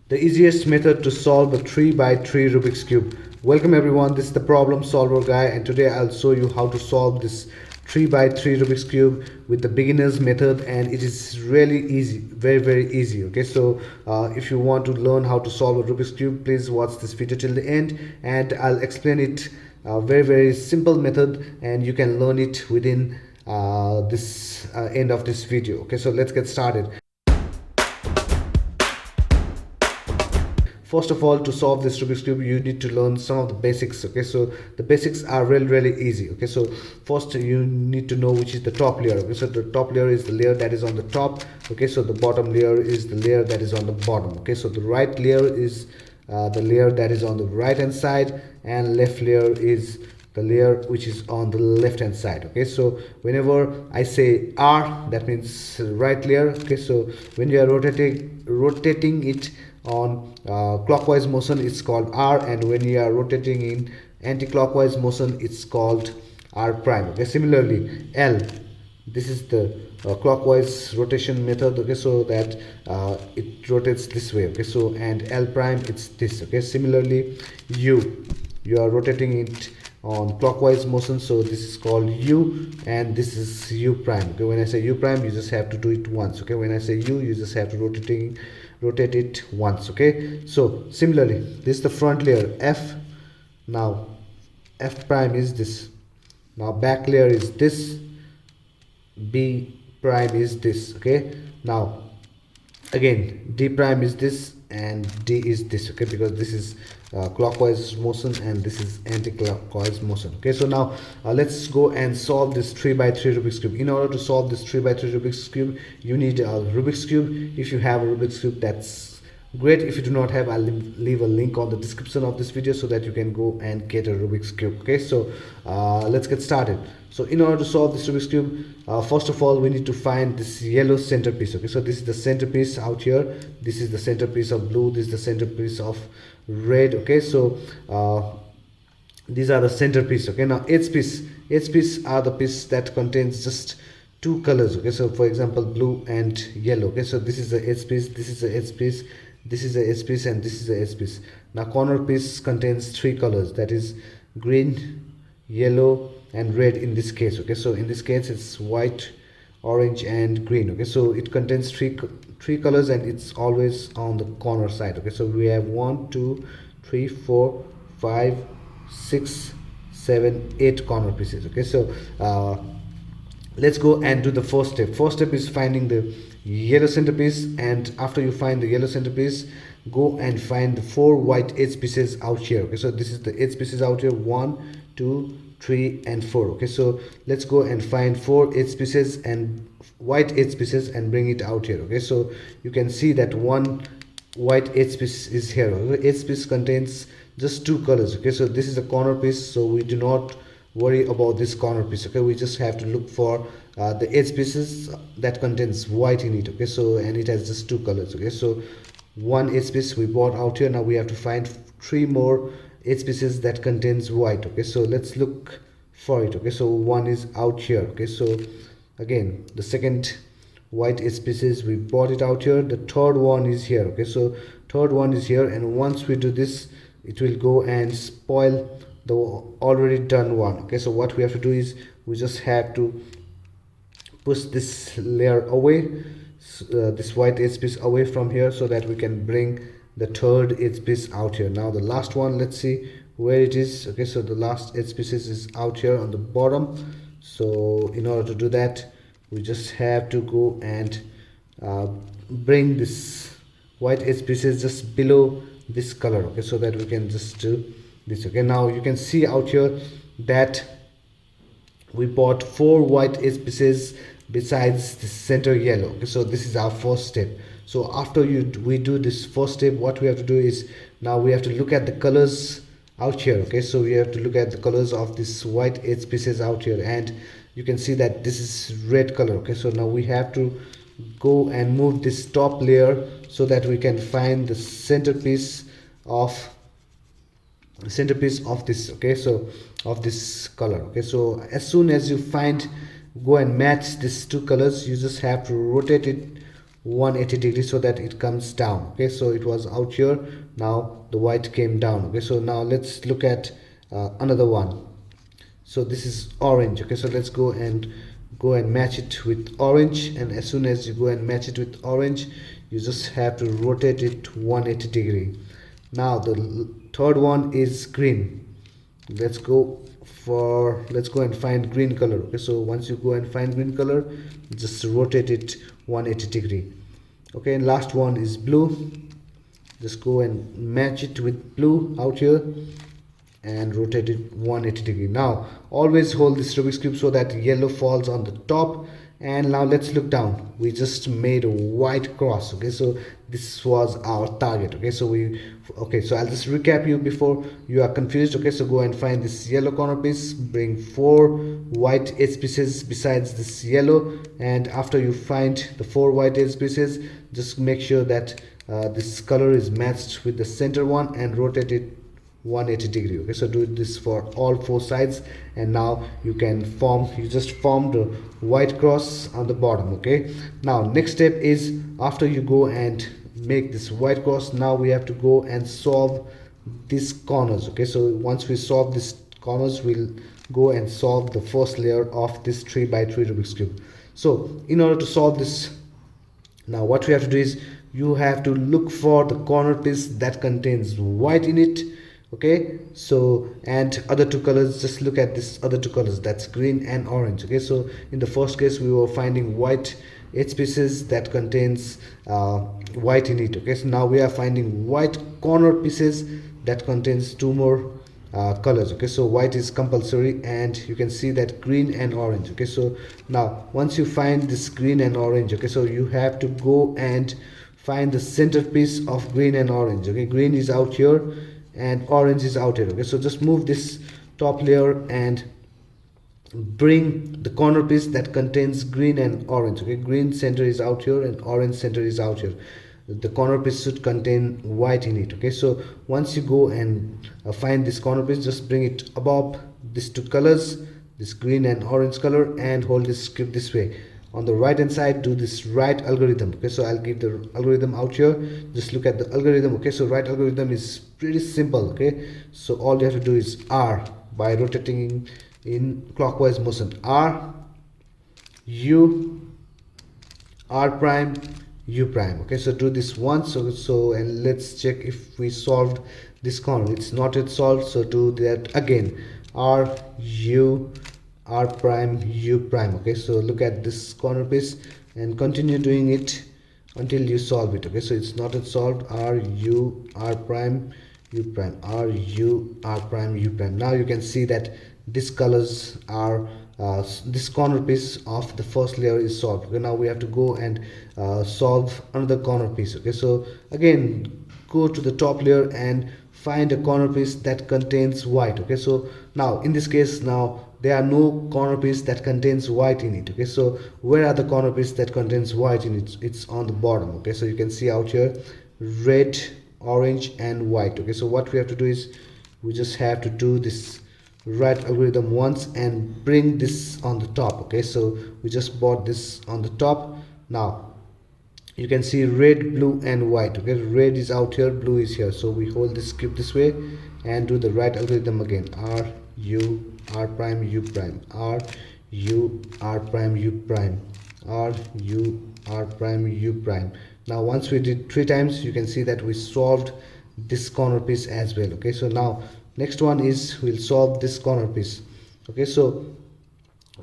The easiest method to solve a 3 by 3 Rubik's Cube. Welcome everyone, this is the problem solver guy, and today I'll show you how to solve this 3 by 3 Rubik's Cube with the beginner's method, and it is really easy, very easy. Okay, so if you want to learn how to solve a Rubik's Cube, please watch this video till the end, and I'll explain it very simple method, and you can learn it within this end of this video. Okay, so let's get started. First of all, to solve this Rubik's Cube, you need to learn some of the basics. Okay, so the basics are really easy. Okay, so first you need to know which is the top layer. Okay, so the top layer is the layer that is on the top. Okay, so the bottom layer is the layer that is on the bottom. Okay, so the right layer is the layer that is on the right hand side, and left layer is the layer which is on the left hand side. Okay, so whenever I say R, that means right layer. Okay, so when you are rotating it on clockwise motion, it's called R, and when you are rotating in anti-clockwise motion, it's called R prime. Okay, similarly L, this is the clockwise rotation method. Okay, so that it rotates this way. Okay, so and L prime, it's this. Okay, similarly U, you are rotating it on clockwise motion, so this is called U, and this is U prime. Okay, when I say U prime, you just have to do it once. Okay, when I say U, you just have to rotate it once. Okay, so similarly this is the front layer F. Now F prime is this. Now back layer is this. B prime is this. Okay, now again D prime is this, and D is this. Okay, because this is clockwise motion and this is anti-clockwise motion. Okay, so now let's go and solve this 3 by 3 Rubik's Cube. In order to solve this 3 by 3 Rubik's Cube, you need a Rubik's Cube. If you have a Rubik's Cube, that's great. If you do not have, I'll leave a link on the description of this video so that you can go and get a Rubik's Cube. Okay, so let's get started. So in order to solve this Rubik's Cube, first of all we need to find this yellow centerpiece. Okay, so this is the centerpiece out here, this is the centerpiece of blue, this is the centerpiece of red. Okay, so these are the centerpiece. Okay, now edge piece are the piece that contains just two colors. Okay, so for example blue and yellow. Okay, so this is the edge piece, this is the edge piece, this is the edge piece, and this is the edge piece. Now corner piece contains three colors, that is green, yellow, and red in this case. Okay, so in this case it's white, orange, and green. Okay, so it contains three colors, and it's always on the corner side. Okay, so we have 1 2 3 4 5 6 7 8 corner pieces. Okay, so let's go and do the first step is finding the yellow centerpiece, and after you find the yellow centerpiece, go and find the four white edge pieces out here. Okay, so this is the edge pieces out here, 1 2 3 and 4. Okay, so let's go and find four edge pieces and white edge pieces and bring it out here. Okay, so you can see that one white edge piece is here. Okay, edge piece contains just two colors. Okay, so this is a corner piece, so we do not worry about this corner piece. Okay, we just have to look for the edge pieces that contains white in it. Okay, so and it has just two colors. Okay, so one edge piece we bought out here. Now we have to find three more edge pieces that contains white. Okay, so let's look for it. Okay, so one is out here. Okay, so again the second white edge pieces we bought it out here. The third one is here. Okay, so third one is here, and once we do this, it will go and spoil the already done one. Okay, so what we have to do is we just have to push this layer away, this white edge piece away from here, so that we can bring the third edge piece out here. Now the last one, let's see where it is. Okay, so the last edge pieces is out here on the bottom. So in order to do that, we just have to go and bring this white edge pieces just below this color. Okay, so that we can just do this. Okay, now you can see out here that we bought four white edge pieces besides the center yellow. Okay, so this is our first step. So after we do this first step, what we have to do is now we have to look at the colors out here. Okay, so we have to look at the colors of this white edge pieces out here, and you can see that this is red color. Okay, so now we have to go and move this top layer so that we can find the centerpiece of this. Okay, so of this color. Okay, so as soon as you find, go and match these two colors, you just have to rotate it 180 degrees so that it comes down. Okay, so it was out here, now the white came down. Okay, so now let's look at another one. So this is orange. Okay, so let's go and match it with orange, and as soon as you go and match it with orange, you just have to rotate it 180 degree. Now the third one is green. Let's go and find green color. Okay, so once you go and find green color, just rotate it 180 degree. Okay, and last one is blue. Just go and match it with blue out here and rotate it 180 degree. Now always hold this Rubik's cube so that yellow falls on the top. And now let's look down. We just made a white cross. Okay, so this was our target. Okay, so I'll just recap you before you are confused. Okay, so go and find this yellow corner piece, bring 4 white edge pieces besides this yellow, and after you find the 4 white edge pieces, just make sure that this color is matched with the center one and rotate it 180 degree. Okay, so do this for all 4 sides, and now you just formed a white cross on the bottom. Okay, now next step is, after you go and make this white cross, now we have to go and solve these corners. Okay, so once we solve these corners, we'll go and solve the first layer of this 3x3 Rubik's cube. So in order to solve this, now what we have to do is, you have to look for the corner piece that contains white in it. Okay, so and other 2 colors, just look at this other 2 colors, that's green and orange. Okay, so in the first case we were finding white edge pieces that contains white in it. Okay, so now we are finding white corner pieces that contains 2 more colors. Okay, so white is compulsory, and you can see that green and orange. Okay, so now once you find this green and orange, okay, so you have to go and find the center piece of green and orange. Okay, green is out here and orange is out here. Okay, so just move this top layer and bring the corner piece that contains green and orange. Okay, green center is out here and orange center is out here. The corner piece should contain white in it. Okay, so once you go and find this corner piece, just bring it above these 2 colors, this green and orange color, and hold this cube this way. On the right hand side, do this right algorithm. Okay, so I'll give the algorithm out here. Just look at the algorithm. Okay, so right algorithm is pretty simple. Okay, so all you have to do is R by rotating in clockwise motion. R, U, R prime, U prime. Okay, so do this once. So and let's check if we solved this corner. It's not yet solved, so do that again. R, U, R prime, U prime. Okay, so look at this corner piece and continue doing it until you solve it. Okay, so it's not yet solved. R, U, R prime, U prime, R, U, R prime, U prime. Now you can see that these colors are this corner piece of the first layer is solved. Okay, now we have to go and solve another corner piece. Okay, so again, go to the top layer and find a corner piece that contains white. Okay, so now in this case, now there are no corner piece that contains white in it. Okay, so where are the corner piece that contains white in it? It's on the bottom. Okay, so you can see out here red, orange and white. Okay, so what we have to do is, we just have to do this right algorithm once and bring this on the top. Okay, so we just brought this on the top. Now you can see red, blue and white. Okay, red is out here, blue is here, so we hold this cube this way and do the right algorithm again. R, U, R prime, U prime, R, U, R prime, U prime, R, U, R prime, U prime. Now once we did 3 times, you can see that we solved this corner piece as well. Okay, so now next one is, we'll solve this corner piece. Okay, so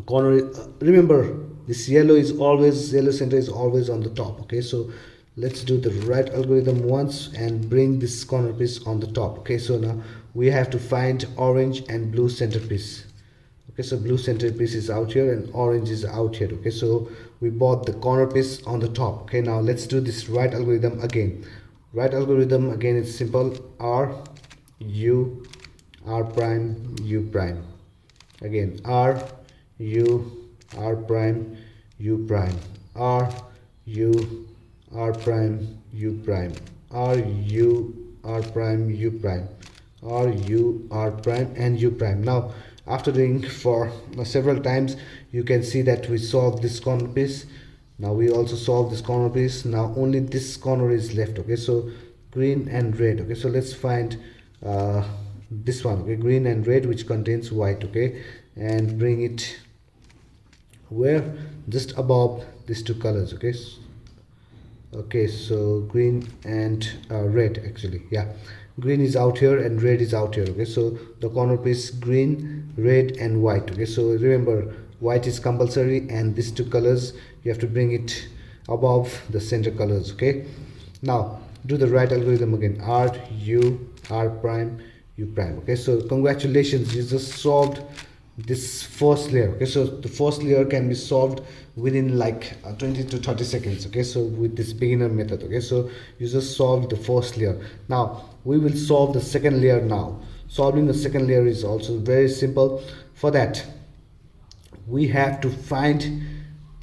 corner, remember this yellow center is always on the top. Okay, so let's do the right algorithm once and bring this corner piece on the top. Okay, so now we have to find orange and blue centerpiece. Okay, so blue centerpiece is out here and orange is out here. Okay, so we bought the corner piece on the top. Okay, now let's do this right algorithm again. Right algorithm again is simple. R, U, R prime, U prime. Again, R, U, R prime, U prime, R, U, R prime, U prime, R, U, R prime, U prime, R, U, R prime and U prime. Now after doing for several times, you can see that we solved this corner piece. Now we also solve this corner piece. Now only this corner is left. Okay, so green and red. Okay, so let's find this one. Okay, green and red, which contains white. Okay, and bring it where? Just above these two colors. Okay, okay, so green and red, actually, yeah, green is out here and red is out here. Okay, so the corner piece green, red and white. Okay, so remember, white is compulsory, and these two colors you have to bring it above the center colors. Okay, now do the right algorithm again, r u r prime u prime. Okay, so congratulations, you just solved this first layer. Okay, so the first layer can be solved within like 20 to 30 seconds. Okay, so with this beginner method. Okay, so you just solved the first layer. Now we will solve the second layer. Now solving the second layer is also very simple. For that, we have to find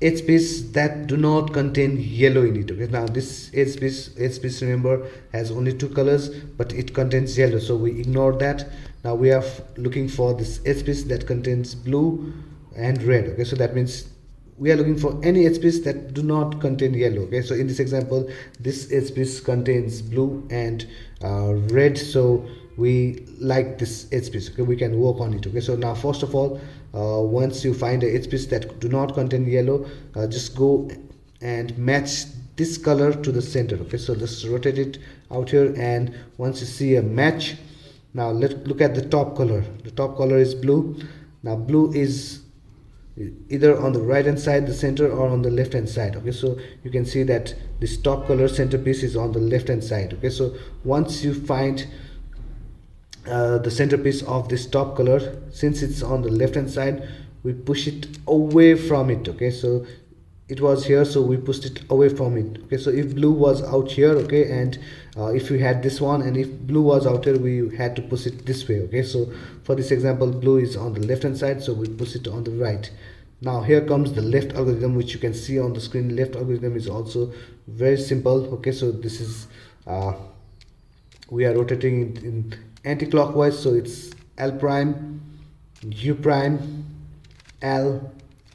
edge piece that do not contain yellow in it. Okay, now this edge piece remember has only two colors, but it contains yellow, so we ignore that. Now we are looking for this edge piece that contains blue and red. Okay, so that means we are looking for any edge piece that do not contain yellow. Okay, so in this example, this edge piece contains blue and red, so we like this edge piece. Okay, we can work on it. Okay, so now first of all, once you find a edge piece that do not contain yellow, just go and match this color to the center. Okay, so just rotate it out here, and once you see a match, now let's look at the top color. The top color is blue. Now blue is either on the right hand side, the center, or on the left hand side. Okay, so you can see that this top color centerpiece is on the left hand side. Okay, so once you find the centerpiece of this top color, since it's on the left hand side, we push it away from it. Okay, so it was here, so we pushed it away from it. Okay, so if blue was out here, okay, and if we had this one, and if blue was out here, we had to push it this way. Okay, so for this example, blue is on the left hand side, so we push it on the right. Now here comes the left algorithm, which you can see on the screen. Left algorithm is also very simple. Okay, so this is we are rotating it in anti-clockwise, so it's L prime, U prime, L,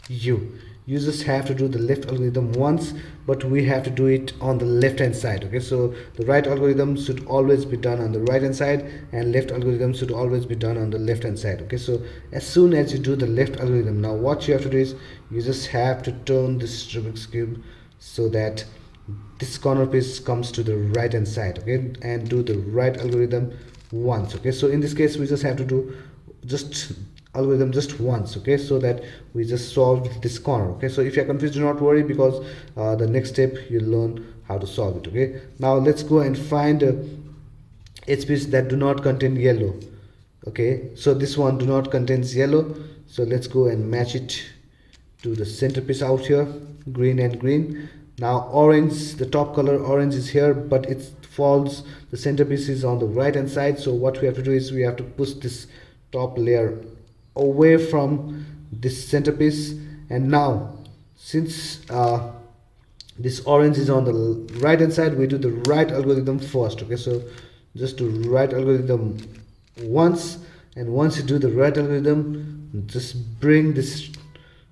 U. You just have to do the left algorithm once, but we have to do it on the left hand side. Okay, so the right algorithm should always be done on the right hand side, and left algorithm should always be done on the left hand side. Okay, so as soon as you do the left algorithm, now what you have to do is you just have to turn this Rubik's cube so that this corner piece comes to the right hand side. Okay, and do the right algorithm once. Okay, so in this case we just have to do just algorithm just once. Okay, so that we just solved this corner. Okay, so if you're confused, do not worry, because the next step you'll learn how to solve it. Okay, now let's go and find edge piece that do not contain yellow. Okay, so this one do not contains yellow, so let's go and match it to the centerpiece out here, green and green. Now orange, the top color orange is here, but it falls, the centerpiece is on the right hand side, so what we have to do is we have to push this top layer away from this centerpiece. And now since this orange is on the right hand side, we do the right algorithm first. Okay, so just do right algorithm once, and once you do the right algorithm, just bring this,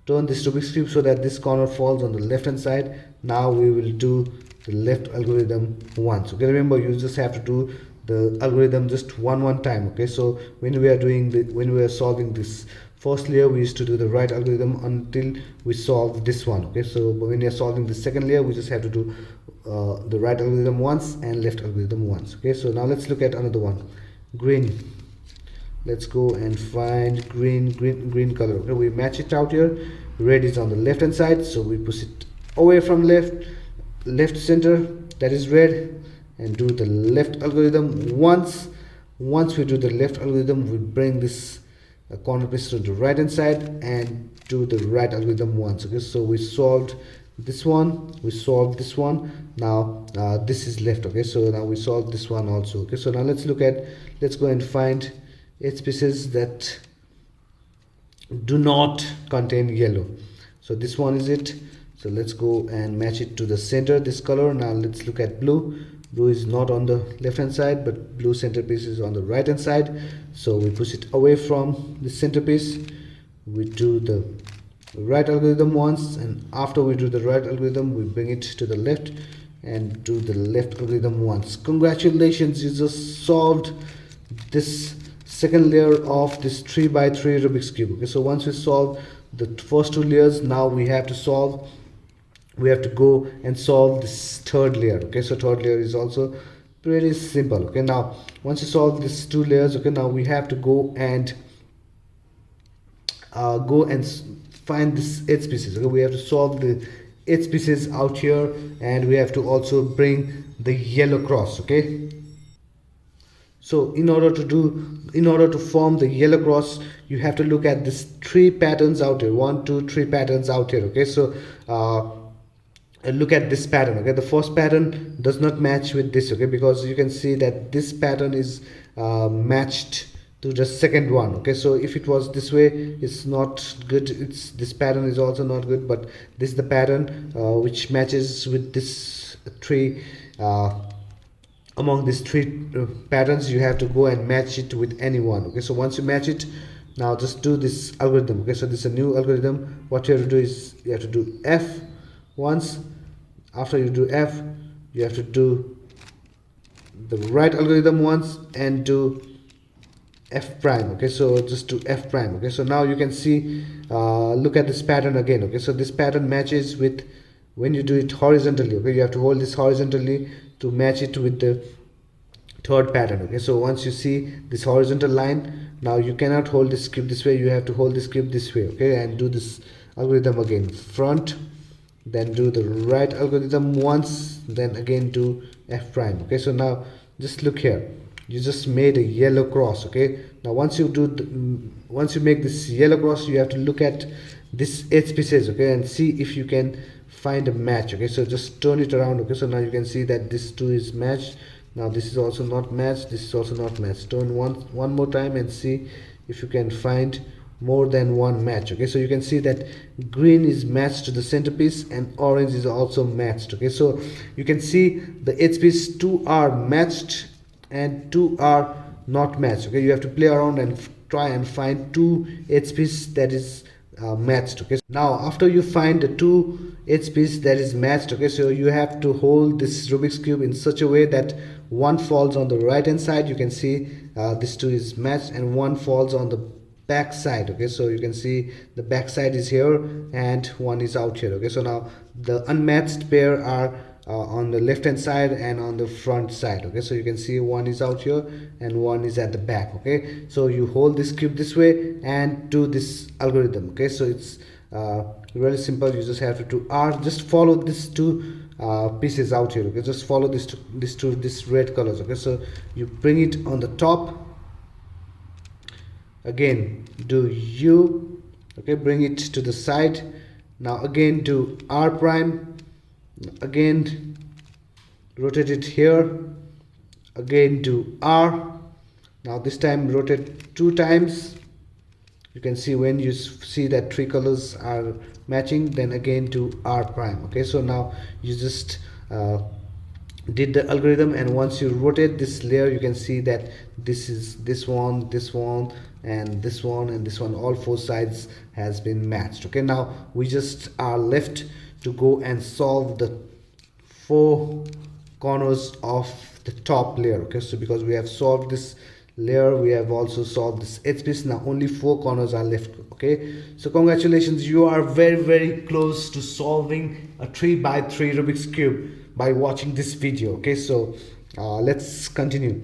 turn this Rubik's cube so that this corner falls on the left hand side. Now we will do the left algorithm once. Okay, remember, you just have to do the algorithm just one time. Okay, so when we are solving this first layer, we used to do the right algorithm until we solve this one. Okay, so when we are solving the second layer, we just have to do the right algorithm once and left algorithm once. Okay, so now let's look at another one, green. Let's go and find green color. Okay, we match it out here. Red is on the left hand side, so we push it away from left center, that is red, and do the left algorithm once. Once we do the left algorithm, we bring this corner piece to the right hand side and do the right algorithm once. Okay, so we solved this one, we solved this one. Now this is left. Okay, so now we solved this one also. Okay, so now let's go and find edge pieces that do not contain yellow. So this one is it. So let's go and match it to the center, this color. Now let's look at blue. Blue is not on the left hand side, but blue centerpiece is on the right hand side, so we push it away from the centerpiece. We do the right algorithm once, and after we do the right algorithm, we bring it to the left and do the left algorithm once. Congratulations, you just solved this second layer of this 3 by 3 Rubik's cube. Okay, so once we solve the first two layers, now we have to go and solve this third layer. Okay, so third layer is also pretty simple. Okay, now once you solve these two layers, okay, now we have to go and find this edge pieces. Okay, we have to solve the edge pieces out here, and we have to also bring the yellow cross. Okay, so in order to form the yellow cross, you have to look at these three patterns out here, 1 2 3 patterns out here. Okay, so look at this pattern. Okay, the first pattern does not match with this. Okay, because you can see that this pattern is matched to the second one. Okay, so if it was this way, it's not good. This pattern is also not good, but this is the pattern which matches with this three. Among these three patterns, you have to go and match it with any one. Okay, so once you match it, now just do this algorithm. Okay, so this is a new algorithm. What you have to do is you have to do F once. After you do F, you have to do the right algorithm once and do F prime. Okay, so just do F prime. Okay, so now you can see, look at this pattern again. Okay, so this pattern matches with when you do it horizontally. Okay, you have to hold this horizontally to match it with the third pattern. Okay, so once you see this horizontal line, now you cannot hold this cube this way, you have to hold this cube this way. Okay, and do this algorithm again, front, then do the right algorithm once, then again do F prime. Okay, so now just look here, you just made a yellow cross. Okay, now once you make this yellow cross, you have to look at this edge pieces. Okay, and see if you can find a match. Okay, so just turn it around. Okay, so now you can see that this two is matched. Now this is also not matched, this is also not matched. Turn one more time and see if you can find more than one match. Okay, so you can see that green is matched to the centerpiece and orange is also matched. Okay, so you can see the edge piece, two are matched and two are not matched. Okay, you have to play around and try and find two edge piece that is matched. Okay, now after you find the two edge piece that is matched, okay, so you have to hold this Rubik's cube in such a way that one falls on the right hand side. You can see this two is matched, and one falls on the back side. Okay, so you can see the back side is here and one is out here. Okay, so now the unmatched pair are on the left hand side and on the front side. Okay, so you can see one is out here and one is at the back. Okay, so you hold this cube this way and do this algorithm. Okay, so it's really simple. You just have to do R, just follow these two pieces out here. Okay, just follow this red colors. Okay, so you bring it on the top, again do U, okay, bring it to the side, now again do R prime, again rotate it here, again do R, now this time rotate 2 times. You can see when you see that 3 colors are matching, then again do R prime. Okay, so now you just did the algorithm, and once you rotate this layer, you can see that this is this one and this one and this one, all 4 sides has been matched. Okay, now we just are left to go and solve the 4 corners of the top layer. Okay, so because we have solved this layer, we have also solved this edge piece. Now only 4 corners are left. Okay, so congratulations, you are very close to solving a 3 by 3 Rubik's cube by watching this video. Okay, so let's continue.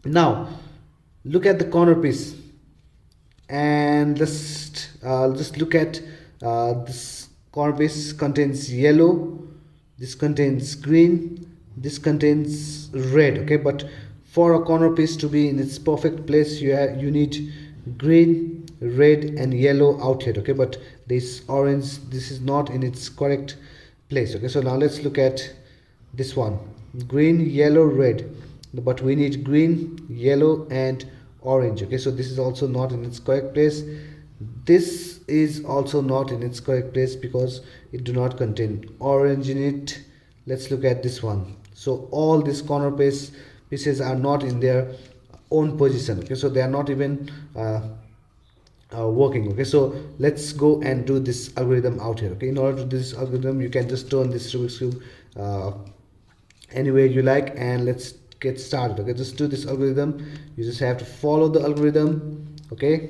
Now look at the corner piece and let's just look at this corner piece contains yellow, this contains green, this contains red. Okay, but for a corner piece to be in its perfect place, you need green, red and yellow out here. Okay, but this orange, this is not in its correct place. Okay, so now let's look at this one, green, yellow, red, but we need green, yellow and orange. Okay, so this is also not in its correct place. This is also not in its correct place because it do not contain orange in it. Let's look at this one. So all these corner pieces are not in their own position. Okay, so they are not even working. Okay, so let's go and do this algorithm out here. Okay, in order to do this algorithm, you can just turn this Rubik's cube anywhere you like, and let's get started. Okay, just do this algorithm. You just have to follow the algorithm. Okay,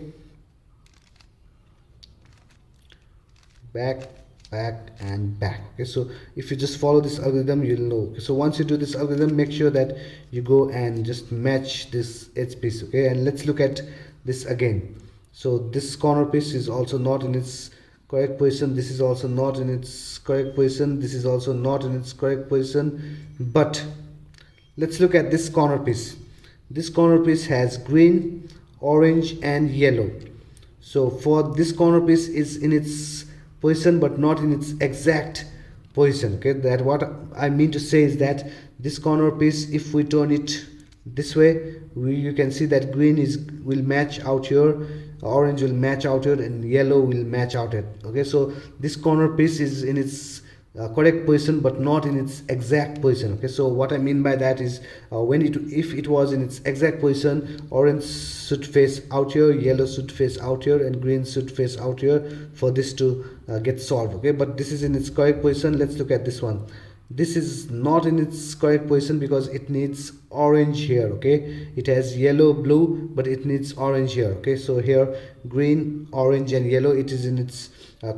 back, back, and back. Okay, so if you just follow this algorithm, you'll know. Okay, so once you do this algorithm, make sure that you go and just match this edge piece. Okay, and let's look at this again. So this corner piece is also not in its correct position. This is also not in its correct position. This is also not in its correct position. But let's look at this corner piece. This corner piece has green, orange, and yellow. So for this corner piece is in its position but not in its exact position. Okay, that what I mean to say is that this corner piece, if we turn it this way, you can see that green will match out here, orange will match out here, and yellow will match out here. Okay, so this corner piece is in its correct position but not in its exact position. Okay, so what I mean by that is if it was in its exact position, orange should face out here, yellow should face out here, and green should face out here for this to get solved. Okay, but this is in its correct position. Let's look at this one. This is not in its correct position because it needs orange here. Okay, it has yellow, blue, but it needs orange here. Okay, so here green, orange, and yellow, it is in its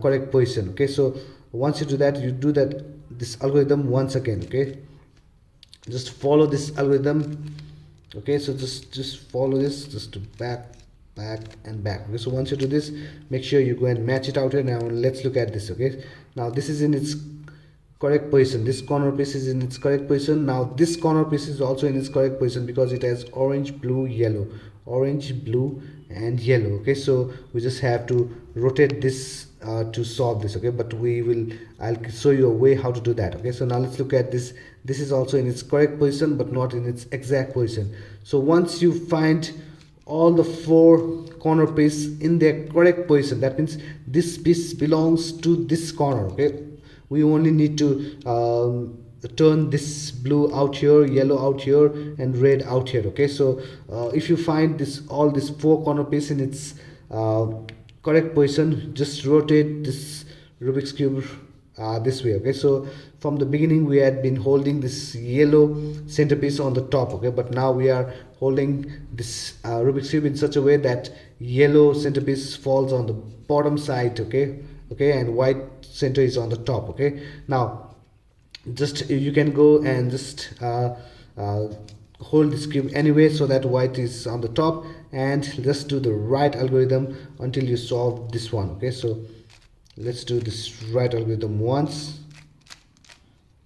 correct position. Okay, so once you do that, this algorithm once again. Okay, just follow this algorithm. Okay, so just follow this, just to back, back, and back. Okay, so once you do this, make sure you go and match it out here. Now let's look at this. Okay, now this is in its correct position. This corner piece is in its correct position. Now this corner piece is also in its correct position because it has orange, blue, yellow, orange, blue, and yellow. Okay, so we just have to rotate this to solve this. Okay, but I'll show you a way how to do that. Okay, so now let's look at this. This is also in its correct position but not in its exact position. So once you find all the four corner piece in their correct position, that means this piece belongs to this corner. Okay, we only need to turn this blue out here, yellow out here, and red out here. Okay, so if you find all this four corner piece in its correct position, just rotate this Rubik's cube this way. Okay, so from the beginning we had been holding this yellow centerpiece on the top. Okay, but now we are holding this Rubik's cube in such a way that yellow centerpiece falls on the bottom side. Okay, and white center is on the top. Okay, now just you can go and just hold this cube anyway so that white is on the top, and just do the right algorithm until you solve this one. Okay, so let's do this right algorithm once,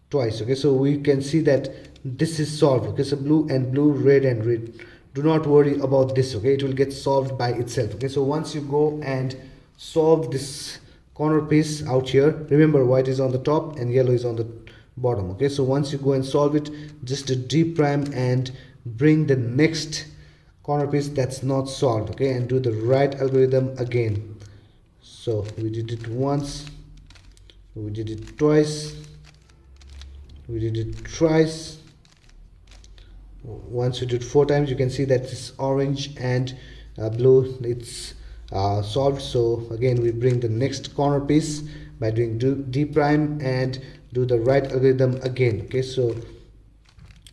twice. Okay, so we can see that this is solved. Okay, so blue and blue, red and red, do not worry about this. Okay, it will get solved by itself. Okay, so once you go and solve this corner piece out here, remember white is on the top and yellow is on the bottom. Okay, so once you go and solve it, just do D prime and bring the next corner piece that's not solved. Okay, and do the right algorithm again. So we did it once, we did it twice, we did it thrice. Once we did 4 times, you can see that this orange and blue, it's solved. So again we bring the next corner piece by doing D prime and do the right algorithm again. Okay, so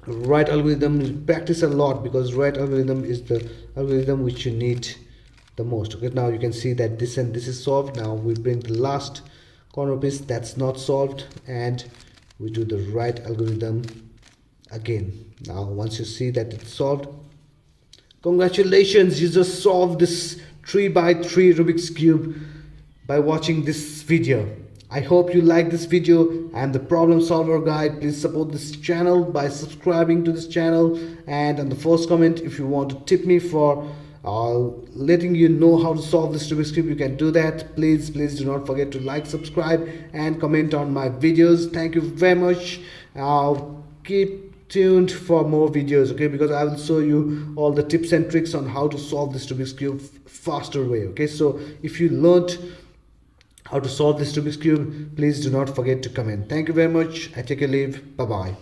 right algorithm, practice a lot because right algorithm is the algorithm which you need the most. Okay, now you can see that this and this is solved. Now we bring the last corner piece that's not solved and we do the right algorithm again. Now once you see that it's solved, congratulations, you just solved this 3x3 Rubik's cube by watching this video. I hope you like this video. I am the problem solver guide. Please support this channel by subscribing to this channel, and on the first comment, if you want to tip me for letting you know how to solve this Rubik's cube, you can do that. Please do not forget to like, subscribe, and comment on my videos. Thank you very much. Keep tuned for more videos, okay, because I will show you all the tips and tricks on how to solve this Rubik's cube faster way. Okay, so if you learned how to solve this Rubik's cube, please do not forget to comment. Thank you very much. I take a leave. Bye bye.